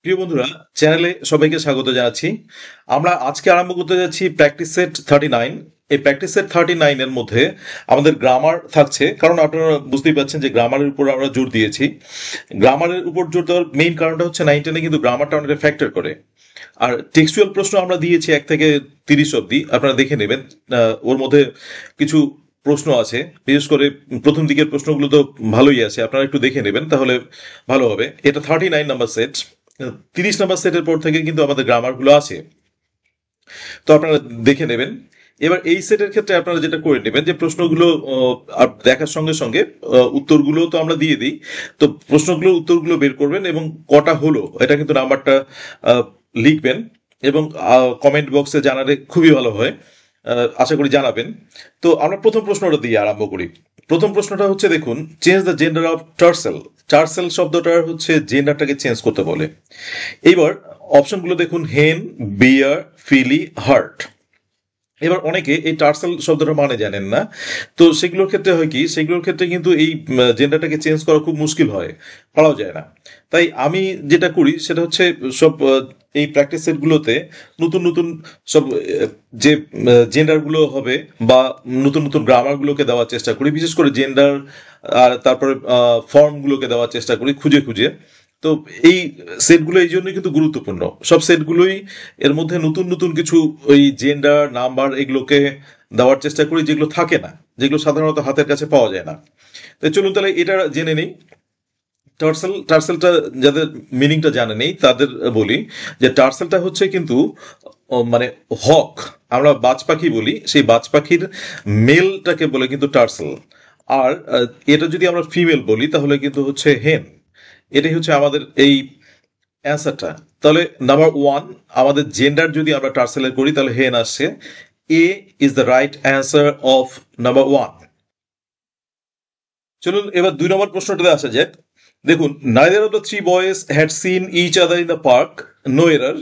প্রিয় বন্ধুরা, চ্যানেলে সবাইকে স্বাগত জানাচ্ছি। আমরা আজকে আরম্ভ করতে যাচ্ছি প্র্যাকটিস সেট 39। এই প্র্যাকটিস সেট 39 এর মধ্যে আমাদের গ্রামার থাকছে, কারণ আপনারা বুঝতেই পারছেন যে গ্রামারের উপর আমরা জোর দিয়েছি। গ্রামারের উপর জোর দেওয়ার মেইন কারণটা হচ্ছে 9-10 কিন্তু গ্রামারটা অনেকটা ফ্যাক্টর করে। আর টেক্সচুয়াল প্রশ্ন আমরা দিয়েছি 1 থেকে 30 অব্দি, আপনারা দেখে নেবেন। ওর মধ্যে কিছু প্রশ্ন আছে, বিশেষ করে প্রথম দিকের প্রশ্নগুলো তো ভালোই আছে, আপনারা একটু দেখে নেবেন তাহলে ভালো হবে। এটা 39 নাম্বার সেট। 30 নাম্বার সেটের পর থেকে কিন্তু আমাদের গ্রামারগুলো আছে, তো আপনারা দেখে নেবেন। এবার এই সেটের ক্ষেত্রে আপনারা যেটা করে নেবেন যে প্রশ্নগুলো আর দেখার সঙ্গে সঙ্গে উত্তরগুলো তো আমরা দিয়ে দিই, তো প্রশ্নগুলো উত্তরগুলো বের করবেন এবং কটা হলো এটা কিন্তু নাম্বারটা লিখবেন এবং কমেন্ট বক্সে জানালে খুবই ভালো হয়। আশা করি জানাবেন। তো আমরা প্রথম প্রশ্নটা দিয়ে আরম্ভ করি। প্রথম প্রশ্নটা হচ্ছে, দেখুন, change the gender of tassel. Tassel শব্দটার হচ্ছে জেন্ডারটাকে চেঞ্জ করতে বলে। এইবার অপশনগুলো দেখুন, হেন, বিয়ার, ফিলি, হার্ট। এবার অনেকে এই টার্সেল শব্দটা মানে জানেন না, তো সেগুলোর ক্ষেত্রে হয় কি, সেগুলোর ক্ষেত্রে কিন্তু এই জেন্ডারটাকে চেঞ্জ করা খুব মুশকিল হয়, পারাও যায় না। তাই আমি যেটা করি সেটা হচ্ছে সব এই প্র্যাকটিস সেটগুলোতে নতুন নতুন সব যে জেন্ডারগুলো হবে বা নতুন নতুন গ্রামারগুলোকে দেওয়ার চেষ্টা করি, বিশেষ করে জেন্ডার আর তারপরে ফর্মগুলোকে দেওয়ার চেষ্টা করি খুঁজে খুঁজে। তো এই সেটগুলো এই জন্যই কিন্তু গুরুত্বপূর্ণ, সব সেটগুলোই এর মধ্যে নতুন নতুন কিছু ওই জেন্ডার নাম্বার এগুলোকে দেওয়ার চেষ্টা করি, যেগুলো থাকে না, যেগুলো সাধারণত হাতের কাছে পাওয়া যায় না। তো চলুন তাহলে এটা জেনে নেই। টার্সেলটা যাদের মিনিংটা জানে নেই তাদের বলি যে টার্সেলটা হচ্ছে কিন্তু মানে হক, আমরা বাজ পাখি বলি, সেই বাজ পাখির মেলটাকে বলে কিন্তু টার্সেল। আর এটা যদি আমরা ফিমেল বলি তাহলে কিন্তু হচ্ছে হেন। এটাই হচ্ছে আমাদের এই অ্যান্সারটা। তাহলে নাম্বার ওয়ান, আমাদের জেন্ডার যদি আমরা টার্সেলের করি তাহলে হেন আসছে। A is the right answer of number one. চলুন এবার 2 নম্বর প্রশ্নটাতে আসা যাক। দেখুন, neither of the three boys had seen each other in the park, no error,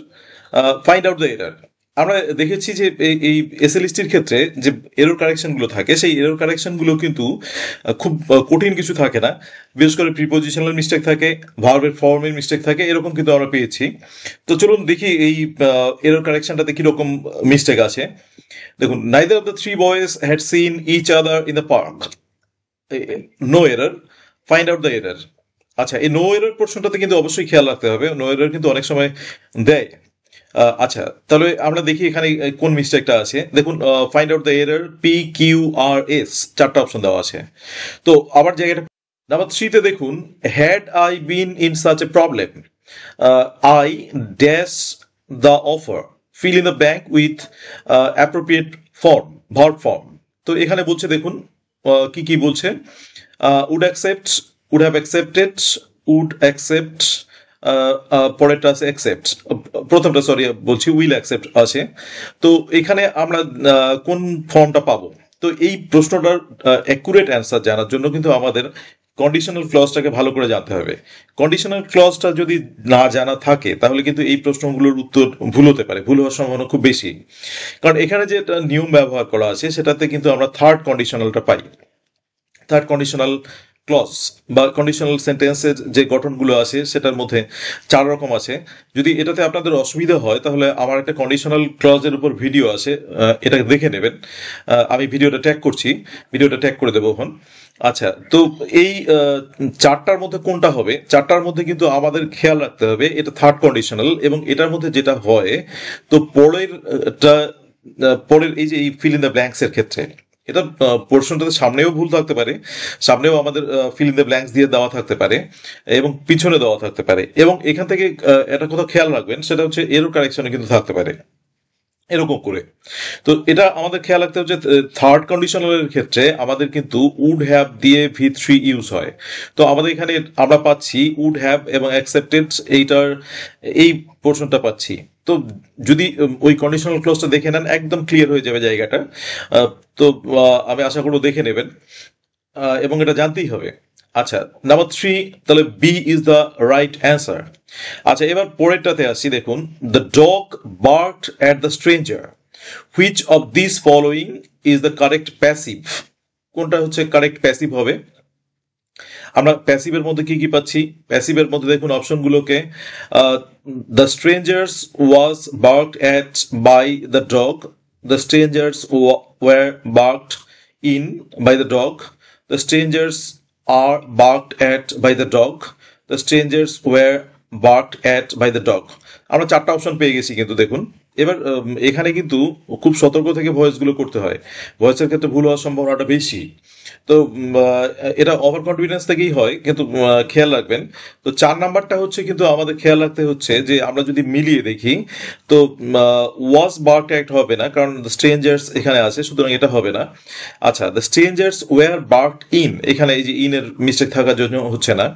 find out the error. আমরা দেখেছি যে এই এসএলএসটির ক্ষেত্রে যে এরর কারেকশনগুলো থাকে, সেই এরর কারেকশনগুলো কিন্তু খুব কঠিন কিছু থাকে না। বিশেষ করে প্রিপোজিশনাল মিস্টেক থাকে, ভার্বের ফর্মের মিস্টেক থাকে, এরকম কিন্তু আমরা পেয়েছি। তো চলুন দেখি এই এরর কারেকশনটাতে কিরকম মিস্টেক আছে। দেখুন, neither of the three boys had seen each other in the park, no error, find out the error. আচ্ছা, এই নো এরার পোর্শনটাতে কিন্তু অবশ্যই খেয়াল রাখতে হবে, নো এরার কিন্তু অনেক সময় দেয়। আচ্ছা, তাহলে আমরা দেখি এখানে কোন মিস্টেকটা আছে। দেখুন, find out the error, PQRS, 4টা অপশন দেওয়া আছে। তো আবার জায়গাটা নাম্বার থ্রিতে দেখুন, had I been in such a problem, I dash the offer, fill in the blank with appropriate form, verb form. তো এখানে বলছে, দেখুন কি কি বলছে, would accept, would have accepted, would accept, পরেরটা আছে অ্যাকসেপ্ট, প্রথমটা সরি বলছি উইল অ্যাকসেপ্ট আছে। তো এখানে আমরা কোন ফর্মটা পাবো? তো এই প্রশ্নটার অ্যাকুরেট অ্যান্সার জানার জন্য কিন্তু আমাদের কন্ডিশনাল ক্লজটাকে ভালো করে জানতে হবে। কন্ডিশনাল ক্লজটা যদি না জানা থাকে তাহলে কিন্তু এই প্রশ্নগুলোর উত্তর ভুল হতে পারে, ভুল হওয়ার সম্ভাবনা খুব বেশি। কারণ এখানে যে নিয়ম ব্যবহার করা আছে সেটাতে কিন্তু আমরা থার্ড কন্ডিশনালটা পাই। থার্ড কন্ডিশনাল ক্লজ বা কন্ডিশনাল সেন্টেন্সের যে গঠনগুলো আছে সেটার মধ্যে 4 রকম আছে। যদি এটাতে আপনাদের অসুবিধা হয় তাহলে আমার একটা কন্ডিশনাল ক্লজের উপর ভিডিও আছে, এটা দেখে নেবেন। আমি ভিডিওটা ট্যাগ করছি, ভিডিওটা ট্যাগ করে দেবো এখন। আচ্ছা, তো এই 4টার মধ্যে কোনটা হবে? 4টার মধ্যে কিন্তু আমাদের খেয়াল রাখতে হবে এটা থার্ড কন্ডিশনাল, এবং এটার মধ্যে যেটা হয়, তো পরের এই যে এই ফিল ইন দ্য ব্ল্যাঙ্কস এর ক্ষেত্রে এটা পোর্শনটাতে সামনেও ভুল থাকতে পারে, সামনেও আমাদের ফিল ইন দ্য ব্ল্যাঙ্কস দিয়ে দেওয়া থাকতে পারে এবং পিছনে দেওয়া থাকতে পারে, এবং এখান থেকে একটা কথা খেয়াল রাখবেন, সেটা হচ্ছে এরর কারেকশনে কিন্তু থাকতে পারে এরকম করে। তো এটা আমাদের খেয়াল রাখতে হবে যে থার্ড কন্ডিশনালের ক্ষেত্রে আমাদের কিন্তু উড হ্যাভ দিয়ে V3 ইউজ হয়। তো আমাদের এখানে আমরা পাচ্ছি উড হ্যাভ এবং অ্যাকসেপ্টেড, এইটার এই পোর্শনটা পাচ্ছি। তো যদি ওই কন্ডিশনাল ক্লজটা দেখে নেন একদম ক্লিয়ার হয়ে যাবে জায়গাটা। তো আমি আশা করবো দেখে নেবেন, এবং এটা জানতেই হবে। আচ্ছা, নাম্বার থ্রি, তাহলে B is the right answer. আচ্ছা, এবার পরেরটাতে আসছি। দেখুন, the dog barked at the stranger, which of this following is the correct passive? কোনটা হচ্ছে কারেক্ট প্যাসিভ হবে? আমরা প্যাসিভের মধ্যে কি কি পাচ্ছি? প্যাসিভের মধ্যে দেখুন অপশনগুলোকে, the strangers was barked at by the dog, the strangers were barked in by the dog, the strangers are barked at by the dog, the strangers were barked at by the dog. আমরা চারটা option পেয়ে গেছি কিন্তু দেখুন। এবার এখানে কিন্তু খুব সতর্ক থেকে ভয়েসগুলো করতে হয়, ভয়েসের ক্ষেত্রে ভুল হওয়ার সম্ভাবনাটা বেশি। তো এটা ওভার কনফিডেন্স থেকেই হয়, কিন্তু খেয়াল রাখবেন। তো 4 নাম্বারটা হচ্ছে কিন্তু আমাদের খেয়াল রাখতে হচ্ছে যে আমরা যদি মিলিয়ে দেখি তো ওয়াজ বার্কড অ্যাট হবে না, কারণ দ্য স্ট্রেঞ্জার্স এখানে আছে, সুতরাং এটা হবে না। আচ্ছা, the strangers were barked in, এখানে এই যে ইনের মিস্টেক থাকার জন্য হচ্ছে না।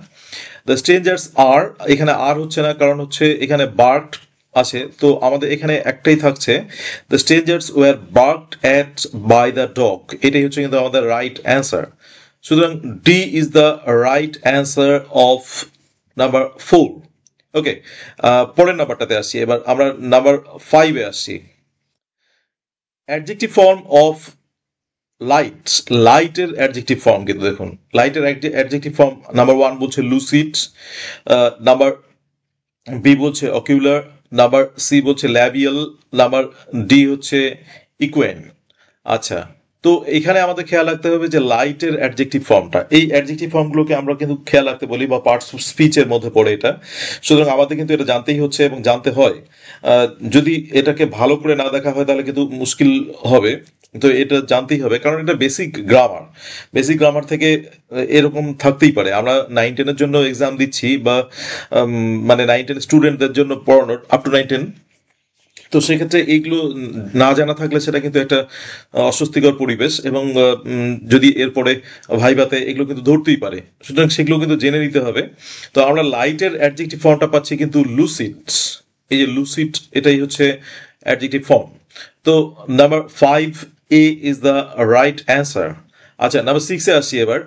দ্য স্ট্রেঞ্জার্স আর, এখানে আর হচ্ছে না, কারণ হচ্ছে এখানে বার্কড আছে, তো আমাদের এখানে একটাই থাকছে, the strangers were barked at by the dog, এটাই হচ্ছে কিন্তু আমাদের রাইট অ্যান্সার। সুতরাং D is the right answer of number 4। Okay, পরের নাম্বারটাতে আসছি। এবার আমরা নাম্বার 5-এ আসছি। অ্যাডজেক্টিভ ফর্ম অফ লাইট, লাইটের অ্যাডজেক্টিভ ফর্ম কিন্তু দেখুন, লাইটের অ্যাডজেক্টিভ ফর্ম নাম্বার 1 বলছে লুসিড, নাম্বার বি বলছে অকিউলার, নাম্বার সি বলছে ল্যাবিয়াল, নাম্বার ডি হচ্ছে ইকুয়েন। আচ্ছা, তো এখানে আমাদের খেয়াল রাখতে হবে যে লাইটের অ্যাডজেক্টিভ ফর্মটা, এই অ্যাডজেক্টিভ ফর্মগুলোকে আমরা কিন্তু খেয়াল রাখতে বলি বা পার্টস অফ স্পিচের মধ্যে পড়ে এটা, সুতরাং আমাদের কিন্তু এটা জানতেই হচ্ছে এবং জানতে হয়। যদি এটাকে ভালো করে না দেখা হয় তাহলে কিন্তু মুশকিল হবে, তো এটা জানতেই হবে, কারণ এটা বেসিক গ্রামার। বেসিক গ্রামার থেকে এরকম থাকতেই পারে। আমরা 9-10-এর জন্য এক্সাম দিচ্ছি বা মানে 9-10 স্টুডেন্টদের জন্য পড়ানোর, আপ টু 9-10, তো সেক্ষেত্রে এইগুলো না জানা থাকলে সেটা কিন্তু একটা অস্বস্তিকর পরিবেশ, এবং যদি এরপরে ভাইভাতে এগুলো কিন্তু ধরতেই পারে, সুতরাং সেগুলো কিন্তু জেনে নিতে হবে। তো আমরা লাইটের অ্যাডজেক্টিভ ফর্মটা পাচ্ছি কিন্তু লুসিড, এই যে লুসিড, এটাই হচ্ছে অ্যাডজেক্টিভ ফর্ম। তো number 5A is the right answer. আচ্ছা, নাম্বার 6-এ আসছি এবার।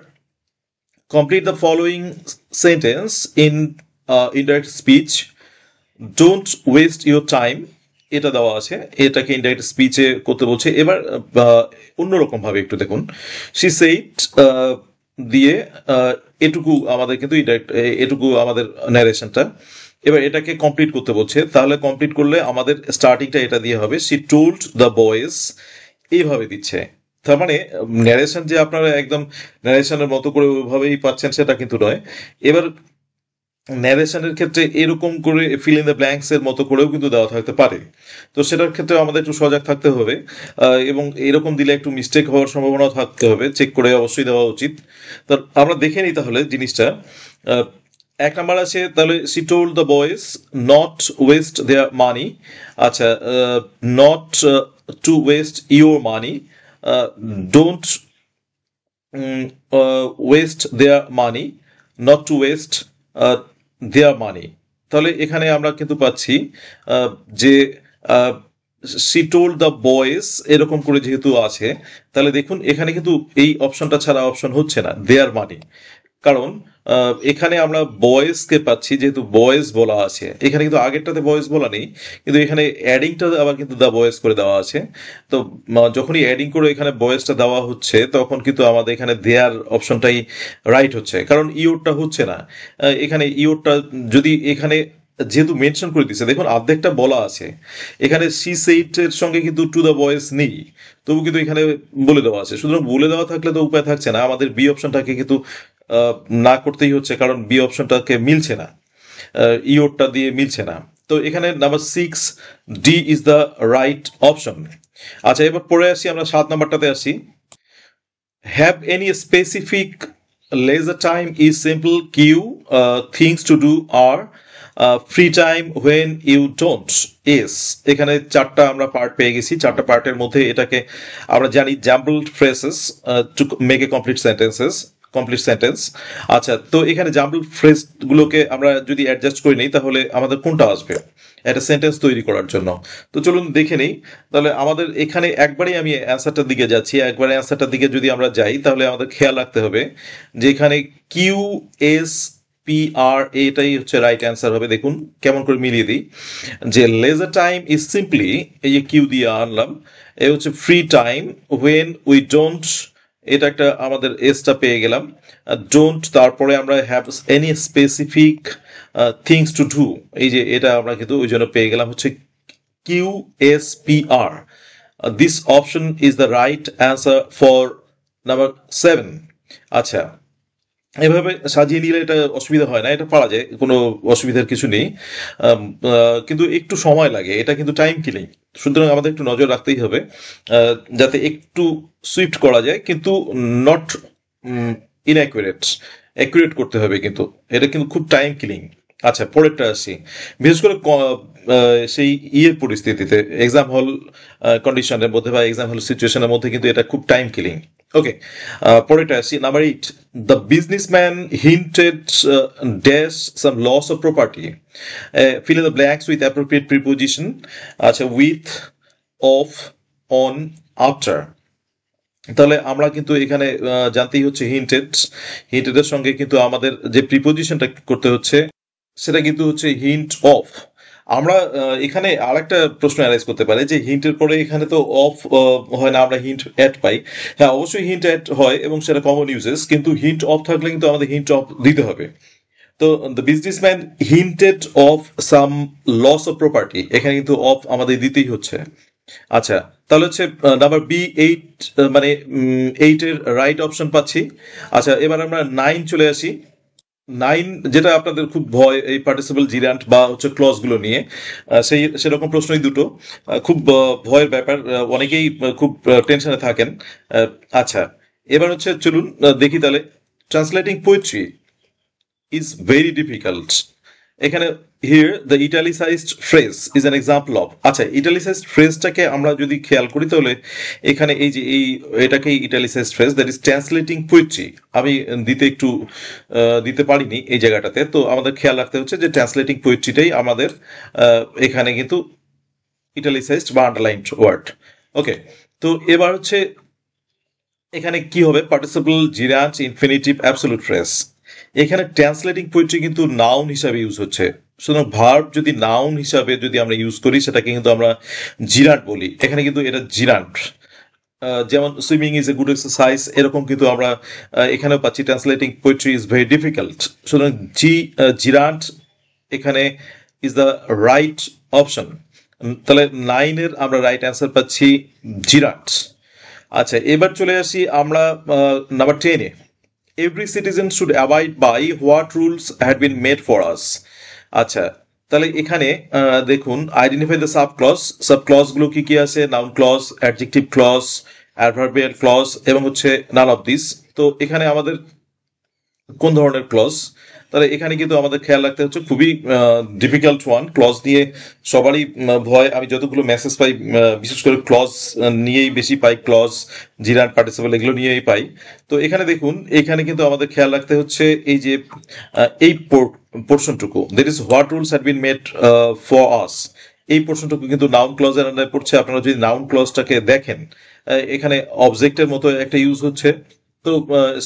Complete the following sentence in indirect speech, don't waste your time, এটা দেওয়া আছে, এটাকে ইনডাইরেক্ট স্পিচে করতে বলছে। এবার অন্যরকম ভাবে একটু দেখুন, শি সেইড দিয়ে এটুকু আমাদের কিন্তু ইনডাইরেক্ট, এটুকু আমাদের ন্যারেশনটা। এবার এটাকে কমপ্লিট করতে বলছে, তাহলে কমপ্লিট করলে আমাদের স্টার্টিংটা এটা দিয়ে হবে, শি টোল্ড দ্য বয়েজ, এইভাবে দিচ্ছে। তার মানে ন্যারেশন যে আপনারা একদম ন্যারেশনের মতো করে ওইভাবেই পাচ্ছেন সেটা কিন্তু নয়। এবার ন্যারেশনের ক্ষেত্রে এরকম করে ফিল ইন দ্য ব্ল্যাঙ্কস এর মতো করেও কিন্তু দেওয়া থাকতে পারে, তো সেটার ক্ষেত্রে আমাদের একটু সজাগ থাকতে হবে, এবং এরকম দিলে একটু মিস্টেক হওয়ার সম্ভাবনা থাকতে হবে, চেক করে অবশ্যই দেওয়া উচিত। তো আমরা দেখে নিই তাহলে জিনিসটা। 1 নাম্বার আছে, তাহলে she told the boys not waste their money. আচ্ছা, not to waste your money, don't waste their money, not to waste their money. তাহলে এখানে আমরা কিন্তু পাচ্ছি যে শি টোল্ড দ্য বয়েজ এরকম করে যেহেতু আছে, তাহলে দেখুন এখানে কিন্তু এই অপশনটা ছাড়া অপশন হচ্ছে না, দেয়ার মানি, কারণ এখানে আমরা বয়েজকে পাচ্ছি, যেহেতু বয়েজ বলা আছে, এখানে কিন্তু আগেরটাতে বয়েজ বলা নেই, কিন্তু এখানে অ্যাডিংটা আবার কিন্তু দ্য বয়েজ করে দেওয়া আছে। তো যখনই অ্যাডিং করে এখানে বয়েজটা দেওয়া হচ্ছে তখন কিন্তু আমাদের এখানে দেয়ার অপশনটাই রাইট হচ্ছে, কারণ ইওরটা হচ্ছে না। এখানে ইওরটা যদি এখানে যেহেতু মেনশন করে দিচ্ছে, দেখুন অর্ধেকটা বলা আছে, এখানে সি সেইটের সঙ্গে কিন্তু টু দ্য বয়েজ নেই, তবু কিন্তু এখানে বলে দেওয়া আছে, সুতরাং বলে দেওয়া থাকলে তো উপায় থাকছে না, আমাদের বি অপশনটাকে কিন্তু না করতেই হচ্ছে, কারণ বি অপশনটাকে মিলছে না, ইওরটা দিয়ে মিলছে না। তো এখানে number 6 D is the right option. আচ্ছা, এবার পরে আসি আমরা 7 নাম্বারটাতে আসি। Have any specific leisure time is simple কিউ things to do আর free time when you don't এস। এখানে 4টা আমরা পার্ট পেয়ে গেছি, 4টা পার্টের মধ্যে এটাকে আমরা জানি jumbled phrases to make a complete sentence. আচ্ছা, তো এখানে জাম্বলড ফ্রেজগুলোকে আমরা যদি অ্যাডজাস্ট করে নিই তাহলে আমাদের কোনটা আসবে একটা সেন্টেন্স তৈরি করার জন্য? তো চলুন দেখে নিই। তাহলে আমাদের এখানে একবারেই আমি অ্যান্সারটার দিকে যাচ্ছি, একবারে অ্যান্সারটার দিকে যদি আমরা যাই তাহলে আমাদের খেয়াল রাখতে হবে যে এখানে কিউ এস পি আর এটাই হচ্ছে রাইট অ্যান্সার হবে। দেখুন কেমন করে মিলিয়ে দিই, যে লেজার টাইম ইজ সিম্পলি, এই যে কিউ দিয়ে আনলাম, এ হচ্ছে free time when we don't এটা একটা আমাদের এসটা পেয়ে গেলাম। ডোন্ট, তারপরে আমরা have any specific things to do, এই যে এটা আমরা কিন্তু ওই জন্য পেয়ে গেলাম হচ্ছে QSPR। This option is the right answer for number 7। আচ্ছা, এভাবে সাজিয়ে নিলে এটা অসুবিধা হয় না, এটা পারা যায়, কোনো অসুবিধার কিছু নেই। কিন্তু একটু সময় লাগে, এটা কিন্তু টাইম কিলিং, সুতরাং আমাদের একটু নজর রাখতেই হবে যাতে একটু সুইফট করা যায়, কিন্তু নট ইনঅ্যাকুরেট, অ্যাকুরেট করতে হবে, কিন্তু এটা কিন্তু খুব টাইম কিলিং। আচ্ছা, পরেরটা আসি। বিশেষ করে সেই ইয়ের পরিস্থিতিতে, এক্সাম হল কন্ডিশনের মধ্যে বা এক্সাম হল সিচুয়েশনের মধ্যে কিন্তু এটা খুব টাইম কিলিং। ওকে, পরেরটা আসি, number 8। The businessman hinted dash some loss of property, fill in the blanks with appropriate preposition। আচ্ছা, উইথ, অফ, অন, আফটার। তাহলে আমরা কিন্তু এখানে জানতেই হচ্ছে হিন্টেড, হিন্টেডের সঙ্গে কিন্তু আমাদের যে প্রিপোজিশনটা করতে হচ্ছে সেটা কিন্তু হচ্ছে হিন্ট অফ। আমরা এখানে আরেকটা প্রশ্ন অ্যারাইজ করতে পারে যে হিন্টের পরে এখানে তো অফ হয় না, আমরা হিন্ট অ্যাড পাই। হ্যাঁ, অবশ্যই হিন্ট অ্যাড হয় এবং সেটা কমন ইউজেস, কিন্তু হিন্ট অফ থাকলে কিন্তু আমাদের হিন্ট অফ দিতে হবে। তো the businessman hinted of some loss of property, এখানে কিন্তু অফ আমাদের দিতেই হচ্ছে। আচ্ছা, তাহলে হচ্ছে নাম্বার B8, মানে 8 এর রাইট অপশন পাচ্ছি। আচ্ছা, এবার আমরা 9 চলে আসি। 9, যেটা আপনাদের খুব ভয় এই পার্টিসিপল জিরান্ট বা হচ্ছে ক্লজ গুলো নিয়ে, সেরকম প্রশ্নই দুটো, খুব ভয়ের ব্যাপার, অনেকেই খুব টেনশনে থাকেন। আচ্ছা, এবার হচ্ছে চলুন দেখি তাহলে। Translating poetry is very difficult। এখানে here the italicized phrase is an example of। আচ্ছা, italicized phrase-টাকে আমরা যদি খেয়াল করি তাহলে এখানে এই যে এটাকেই italicized phrase, that is translating poetry। আমি দিতে পারিনি এই জায়গাটাতে, তো আমাদের খেয়াল রাখতে হচ্ছে যে ট্রান্সলেটিং পোয়েট্রিটাই আমাদের এখানে কিন্তু italicized বা আন্ডারলাইনড ওয়ার্ড। ওকে, তো এবার হচ্ছে এখানে কি হবে, participle gerund infinitive absolute phrase. এখানে ট্রান্সলেটিং পোয়েট্রি কিন্তু নাউন হিসাবে ইউজ হচ্ছে, সুতরাং ভার্ব যদি নাউন হিসাবে যদি আমরা ইউজ করি সেটাকে কিন্তু আমরা জিরান্ট বলি। এখানে কিন্তু এটা জিরান্ট, যেমন swimming is a good exercise, এরকম কিন্তু আমরা এখানেও পাচ্ছি translating poetry is very difficult. সুতরাং জিরান্ট এখানে ইজ দ্য রাইট অপশন। তাহলে 9 এর আমরা রাইট অ্যান্সার পাচ্ছি জিরান্ট। আচ্ছা, এবার চলে আসি আমরা নাম্বার 10-এ। Every citizen should abide by what rules had been made for us. আচ্ছা, তাহলে এখানে দেখুন, identify the sub clause. Sub clause গুলো কি কি আছে, noun clause, adjective clause, adverbial clause এবং হচ্ছে নান অফ দিস। তো এখানে আমাদের কোন ধরনের ক্লজ, তাহলে এখানে কিন্তু আমাদের খেয়াল রাখতে হচ্ছে, খুবই ডিফিকাল্ট ওয়ান। ক্লজ নিয়ে সবারই ভয়, আমি যতগুলো মেসেজ পাই বিশেষ করে ক্লজ নিয়েই বেশি পাই, ক্লজ, জিরান্ট, পার্টিসিপল এগুলো নিয়েই পাই। তো এখানে দেখুন, এখানে কিন্তু আমাদের খেয়াল রাখতে হচ্ছে এই যে এই পোর্শনটুকু, that is what rules had been made for us, এই পোর্শনটুকু কিন্তু নাউন ক্লজের আন্ডারে পড়ছে। আপনারা যদি নাউন ক্লজটাকে দেখেন, এখানে অবজেক্টের মতো একটা ইউজ হচ্ছে, তো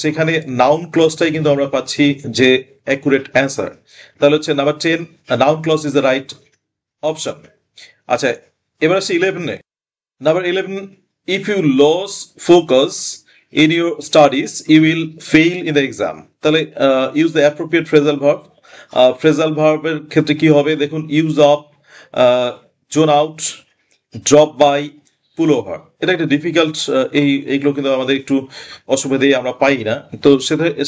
সেখানে নাউন ক্লজটাই কিন্তু আমরা পাচ্ছি যে অ্যাকুরেট অ্যান্সার। তাহলে হচ্ছে number 10, noun clause is the right option. আচ্ছা, এবার আসছে 11-এ। Number 11, if you lose focus in your studies you will fail in the exam. তাহলে use the appropriate phrasal verb. Phrasal ভার্বের ক্ষেত্রে কি হবে, দেখুন, ease off, zone out, drop by, pull over. এটা একটা ডিফিকাল্ট, এইগুলো কিন্তু আমাদের একটু অসুবিধাই আমরা পাই না। তো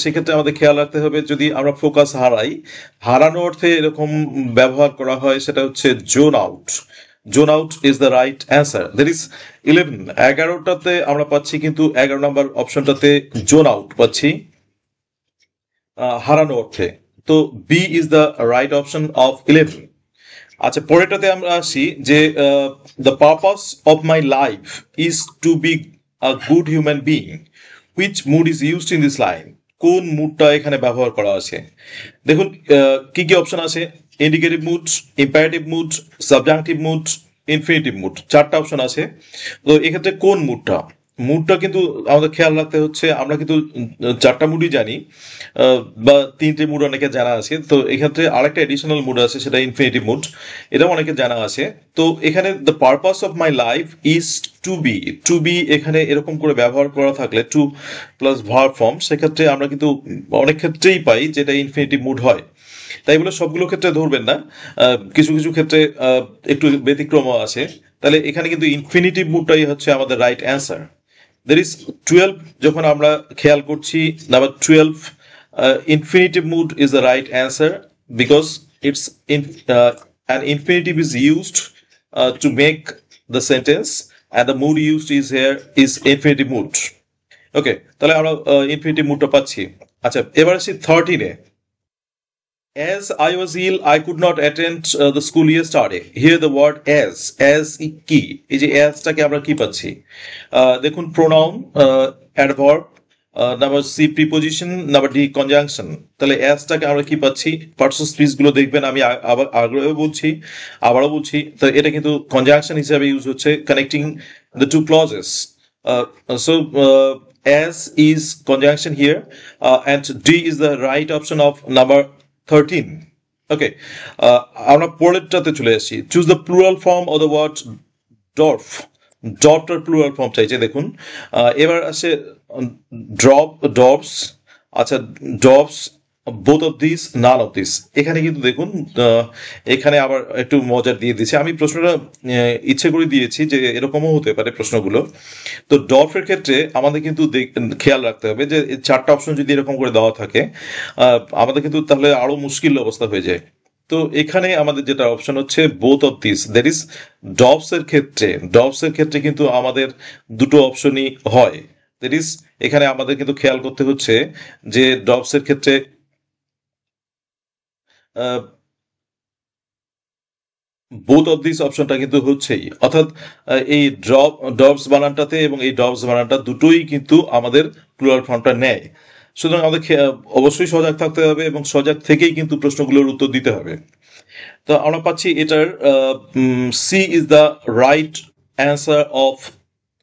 সেক্ষেত্রে আমাদের খেয়াল রাখতে হবে, যদি আমরা ফোকাস হারাই, হারানো অর্থে এরকম ব্যবহার করা হয়, সেটা হচ্ছে zone out. Zone out is the right answer. That is 11। 11টাতে আমরা পাচ্ছি কিন্তু 11 নম্বর অপশনটাতে জোন আউট পাচ্ছি হারানো অর্থে। তো B is the right option of 11। আচ্ছা, পরেরটাতে আমরা আসি যে the purpose of my life is to be a good human being, which mood is used in this line. কোন মুডটা এখানে ব্যবহার করা আছে, দেখুন কি কি অপশন আছে, indicative mood, imperative mood, subjunctive mood, infinitive mood, 4টা অপশন আছে। তো এক্ষেত্রে কোন মুডটা, মুডটা কিন্তু আমাদের খেয়াল রাখতে হচ্ছে। আমরা কিন্তু 4টা মুডই জানি, বা 3টে মুড অনেকে জানা আছে। তো এক্ষেত্রে আরেকটা এডিশনাল মুড আছে, সেটা ইনফিনিটিভ মুড, এটাও অনেকে জানা আছে। তো এখানে the purpose of my life is to be এখানে এরকম করে ব্যবহার করা থাকলে টু প্লাস ভার্ব ফর্ম, সেক্ষেত্রে আমরা কিন্তু অনেক ক্ষেত্রেই পাই যেটা ইনফিনিটিভ মুড হয়। তাই বলে সবগুলো ক্ষেত্রে ধরবেন না, কিছু কিছু ক্ষেত্রে একটু ব্যতিক্রমও আছে। তাহলে এখানে কিন্তু ইনফিনিটিভ মুডটাই হচ্ছে আমাদের রাইট অ্যান্সার। দের ইজ 12 যখন আমরা খেয়াল করছি, number 12 infinitive mood is the right answer because it's an infinitive is used to make the sentence, and the mood used is here is infinitive mood. ওকে, তাহলে আমরা infinitive মুডটা পাচ্ছি। আচ্ছা, এবার আসি 13 এ। As I was ill, I could not attend the school yesterday. Here the word as কি, এই যে asটাকে আমরা কি পাচ্ছি? দেখুন, pronoun, adverb, number C preposition, number D conjunction. তাহলে asটাকে আমরা কি পাচ্ছি? পার্টস অফ স্পিচ গুলো দেখবেন, আমি আবার আগ্রহে বলছি, আবারও বলছি, তো এটা কিন্তু কনজাংশন হিসাবে ইউজ হচ্ছে, connecting the two clauses. So as is conjunction here, and D is the right option of number 13. Okay, আমরা পরেরটাতে চলে আসছি। Choose the plural form of the word dwarf. ডর্ফটার প্লুরাল ফর্ম চাইছে, দেখুন। এবার আসে ডর্ফস। আচ্ছা, dwarfs, both of this, none of this. এখানে কিন্তু দেখুন, এখানে আবার একটু মজার দিয়ে দিয়েছে। আমি প্রশ্নটা ইচ্ছে করে দিয়েছি যে এরকমও হতে পারে প্রশ্নগুলো। তো ডর্ফের ক্ষেত্রে আমাদের কিন্তু খেয়াল রাখতে হবে যে 4টা অপশন যদি এরকম করে দেওয়া থাকে, আমাদের কিন্তু তাহলে আরো মুশকিল অবস্থা হয়ে যায়। তো এখানে আমাদের যেটা অপশন হচ্ছে both of this, that is dwarfs এর ক্ষেত্রে কিন্তু আমাদের দুটো অপশনই হয়। দ্যাট ইজ এখানে আমাদের কিন্তু খেয়াল করতে হচ্ছে যে ডর্ফস এর ক্ষেত্রে বোথ অফ দিস অপশনটা কিন্তু হচ্ছেই, অর্থাৎ এই ডর্বস বানানটাতে এবং এই ডর্বস বানানটা দুটোই কিন্তু আমাদের প্লুরাল ফর্মটা নেয়। সুতরাং আমাদের অবশ্যই সজাগ থাকতে হবে এবং সজাগ থেকেই কিন্তু প্রশ্নগুলোর উত্তর দিতে হবে। তো আমরা পাচ্ছি এটার C is the right answer of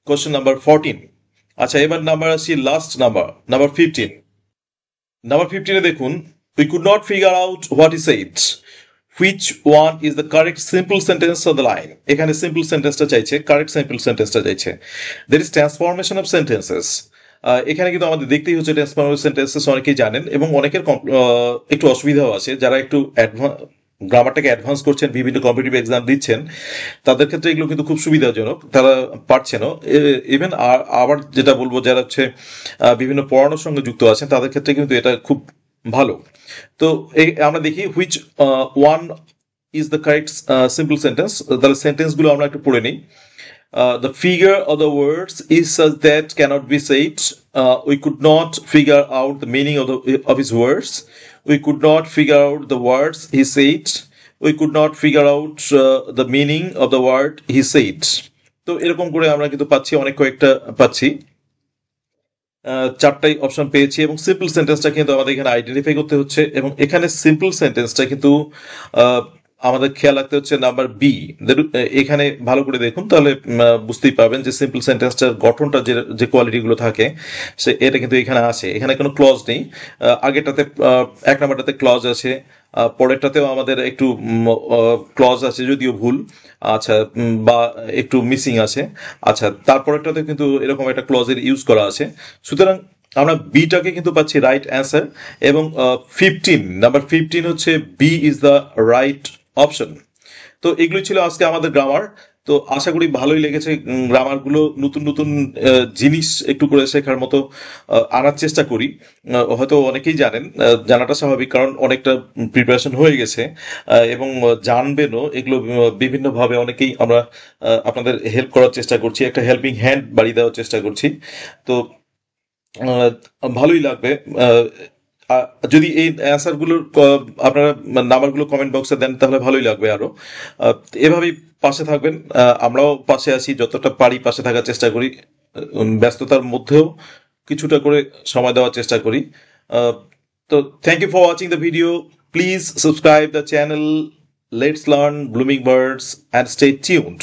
question number 14। আচ্ছা, এবার নাম্বার আসি লাস্ট নাম্বার 15। নাম্বার 15 এ দেখুন, we could not figure out what E said, which one is the correct simple sentence of the line? এখানে সিম্পল সেন্টেন্সটা চাইছে, correct simple সেন্টেন্সটা চাইছে। there is transformation of sentences। এখানে কিন্তু আমাদের দেখতেই হচ্ছে ট্রান্সফরমেশন সেন্টেন্সেস অনেকেই জানেন এবং অনেকের একটু অসুবিধাও আছে, যারা একটু গ্রামারটাকে অ্যাডভান্স করছেন, বিভিন্ন কম্পিটিটিভ এক্সাম দিচ্ছেন, তাদের ক্ষেত্রে এগুলো কিন্তু খুব সুবিধাজনক, তারা পারছেনও। ইভেন আবার যেটা বলবো, যারা হচ্ছে বিভিন্ন পড়ানোর সঙ্গে যুক্ত আছেন, তাদের ক্ষেত্রে কিন্তু এটা খুব ভালো। তো আমরা দেখি which one is the correct simple sentence. তাহলে সেন্টেন্সগুলো আমরা একটু পড়ে নিই। The figure of the words is such that cannot be said. We could not figure out the meaning of his words. We could not figure out the words he said. We could not figure out the meaning of the word he said. তো এরকম করে আমরা কিন্তু পাচ্ছি, অনেক কয়েকটা পাচ্ছি, 4টাই option পেয়েছি। এবং সিম্পল সেন্টেন্সটা কিন্তু আমাদের এখানে আইডেন্টিফাই করতে হচ্ছে, এবং এখানে সিম্পল সেন্টেন্সটা কিন্তু আমাদের খেয়াল রাখতে হচ্ছে নাম্বার বি। এখানে ভালো করে দেখুন, তাহলে বুঝতেই পারবেন যে সিম্পল সেন্টেন্সটার গঠনটা যে কোয়ালিটিগুলো থাকে, এটা কিন্তু এখানে আছে। এখানে কোনো ক্লজ নেই। আগেরটাতে 1 নাম্বারটাতে ক্লজ আছে, পরেরটাতেও আমাদের একটু ক্লজ আছে, যদিও ভুল, আচ্ছা, বা একটু মিসিং আছে। আচ্ছা, তারপরেরটাতে কিন্তু এরকম একটা ক্লজের ইউজ করা আছে। সুতরাং আমরা বিটাকে কিন্তু পাচ্ছি রাইট অ্যান্সার, এবং নাম্বার 15 হচ্ছে B is the right option. তো এগুলো ছিল আজকে আমাদের গ্রামার। তো আশা করি ভালোই লেগেছে। গ্রামারগুলো নতুন নতুন জিনিস একটু করে শেখার মতো আনার চেষ্টা করি। হয়তো অনেকেই জানেন, জানাটা স্বাভাবিক, কারণ অনেকটা প্রিপারেশন হয়ে গেছে এবং জানবেনও এগুলো বিভিন্নভাবে। অনেকেই আমরা আপনাদের হেল্প করার চেষ্টা করছি, একটা হেল্পিং হ্যান্ড বাড়িয়ে দেওয়ার চেষ্টা করছি। তো ভালোই লাগবে যদি এই অ্যান্সারগুলোর আপনারা নাম্বারগুলো কমেন্ট বক্সে দেন, তাহলে ভালোই লাগবে আরো। এভাবেই পাশে থাকবেন, আমরাও পাশে আছি, যতটা পারি পাশে থাকার চেষ্টা করি, ব্যস্ততার মধ্যেও কিছুটা করে সময় দেওয়ার চেষ্টা করি। তো thank you for watching the video. Please subscribe the channel. Let's learn blooming birds and stay tuned.